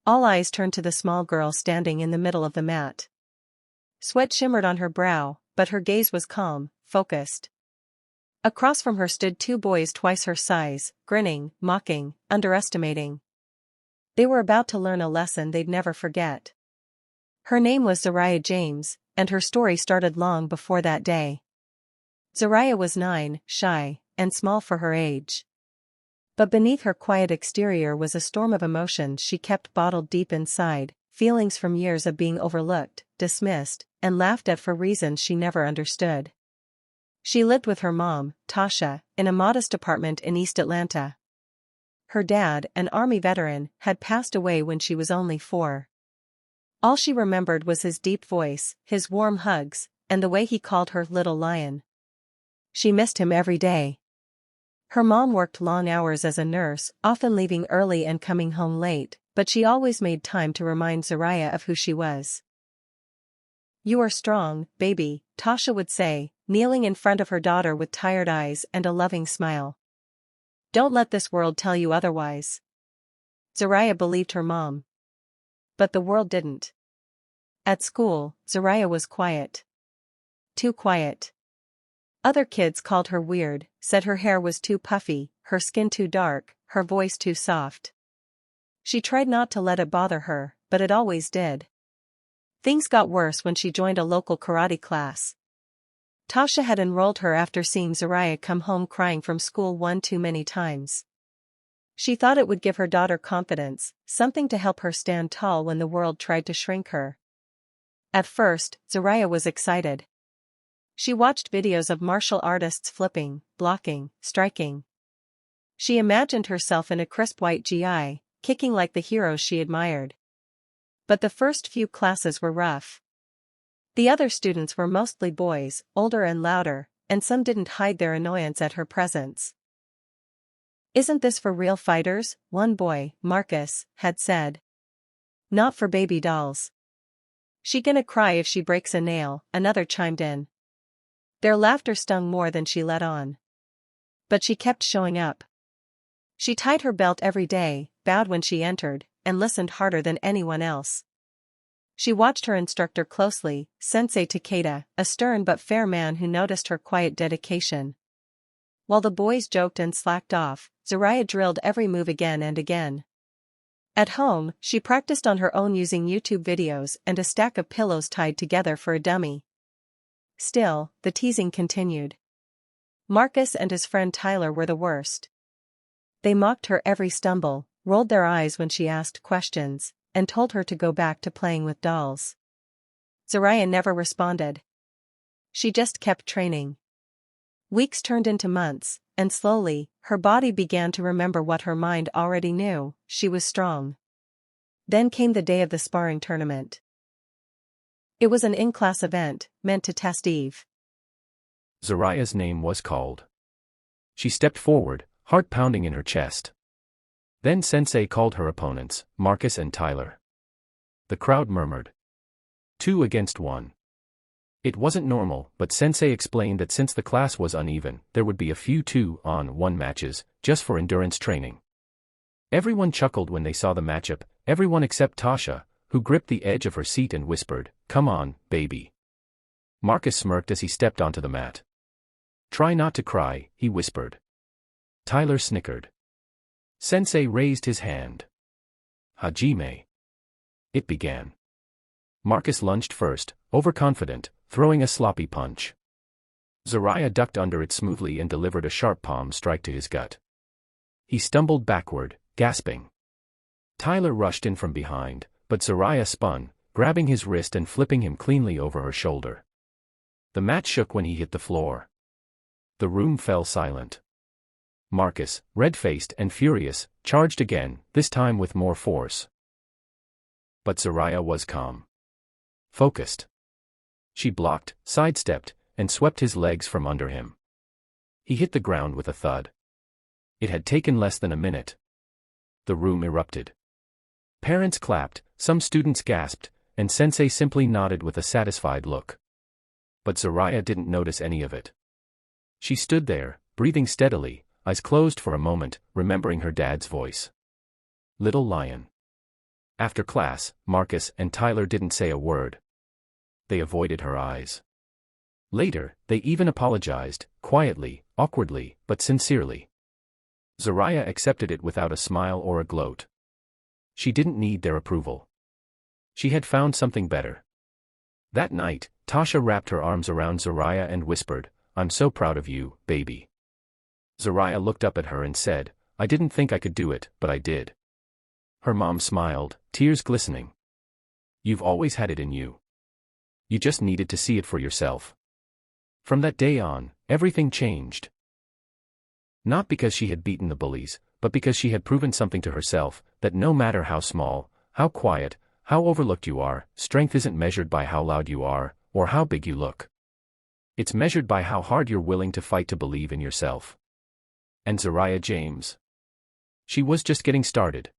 All eyes turned to the small girl standing in the middle of the mat. Sweat shimmered on her brow, but her gaze was calm, focused. Across from her stood two boys twice her size, grinning, mocking, underestimating. They were about to learn a lesson they'd never forget. Her name was Zariah James, and her story started long before that day. Zariah was 9, shy, and small for her age. But beneath her quiet exterior was a storm of emotions she kept bottled deep inside, feelings from years of being overlooked, dismissed, and laughed at for reasons she never understood. She lived with her mom, Tasha, in a modest apartment in East Atlanta. Her dad, an Army veteran, had passed away when she was only 4. All she remembered was his deep voice, his warm hugs, and the way he called her "little lion." She missed him every day. Her mom worked long hours as a nurse, often leaving early and coming home late, but she always made time to remind Zariah of who she was. "You are strong, baby," Tasha would say, kneeling in front of her daughter with tired eyes and a loving smile. "Don't let this world tell you otherwise." Zariah believed her mom. But the world didn't. At school, Zariah was quiet. Too quiet. Other kids called her weird, said her hair was too puffy, her skin too dark, her voice too soft. She tried not to let it bother her, but it always did. Things got worse when she joined a local karate class. Tasha had enrolled her after seeing Zariah come home crying from school one too many times. She thought it would give her daughter confidence, something to help her stand tall when the world tried to shrink her. At first, Zariah was excited. She watched videos of martial artists flipping, blocking, striking. She imagined herself in a crisp white gi, kicking like the heroes she admired. But the first few classes were rough. The other students were mostly boys, older and louder, and some didn't hide their annoyance at her presence. "Isn't this for real fighters?" one boy, Marcus, had said. "Not for baby dolls." "She gonna cry if she breaks a nail," another chimed in. Their laughter stung more than she let on. But she kept showing up. She tied her belt every day, bowed when she entered, and listened harder than anyone else. She watched her instructor closely, Sensei Takeda, a stern but fair man who noticed her quiet dedication. While the boys joked and slacked off, Zariah drilled every move again and again. At home, she practiced on her own using YouTube videos and a stack of pillows tied together for a dummy. Still, the teasing continued. Marcus and his friend Tyler were the worst. They mocked her every stumble, rolled their eyes when she asked questions, and told her to go back to playing with dolls. Zariah never responded. She just kept training. Weeks turned into months, and slowly, her body began to remember what her mind already knew: she was strong. Then came the day of the sparring tournament. It was an in-class event, meant to test Eve. Zariah's name was called. She stepped forward, heart pounding in her chest. Then Sensei called her opponents, Marcus and Tyler. The crowd murmured. 2 against 1. It wasn't normal, but Sensei explained that since the class was uneven, there would be a few 2-on-1 matches, just for endurance training. Everyone chuckled when they saw the matchup, everyone except Tasha, who gripped the edge of her seat and whispered, "Come on, baby." Marcus smirked as he stepped onto the mat. "Try not to cry," he whispered. Tyler snickered. Sensei raised his hand. "Hajime." It began. Marcus lunged first, overconfident, throwing a sloppy punch. Zariah ducked under it smoothly and delivered a sharp palm strike to his gut. He stumbled backward, gasping. Tyler rushed in from behind, but Zariah spun, grabbing his wrist and flipping him cleanly over her shoulder. The mat shook when he hit the floor. The room fell silent. Marcus, red-faced and furious, charged again, this time with more force. But Zariah was calm. Focused. She blocked, sidestepped, and swept his legs from under him. He hit the ground with a thud. It had taken less than a minute. The room erupted. Parents clapped, some students gasped, and Sensei simply nodded with a satisfied look. But Zariah didn't notice any of it. She stood there, breathing steadily, eyes closed for a moment, remembering her dad's voice. "Little lion." After class, Marcus and Tyler didn't say a word. They avoided her eyes. Later, they even apologized, quietly, awkwardly, but sincerely. Zariah accepted it without a smile or a gloat. She didn't need their approval. She had found something better. That night, Tasha wrapped her arms around Zariah and whispered, "I'm so proud of you, baby." Zariah looked up at her and said, "I didn't think I could do it, but I did." Her mom smiled, tears glistening. "You've always had it in you. You just needed to see it for yourself." From that day on, everything changed. Not because she had beaten the bullies, but because she had proven something to herself, that no matter how small, how quiet, how overlooked you are, strength isn't measured by how loud you are, or how big you look. It's measured by how hard you're willing to fight to believe in yourself. And Zariah James. She was just getting started.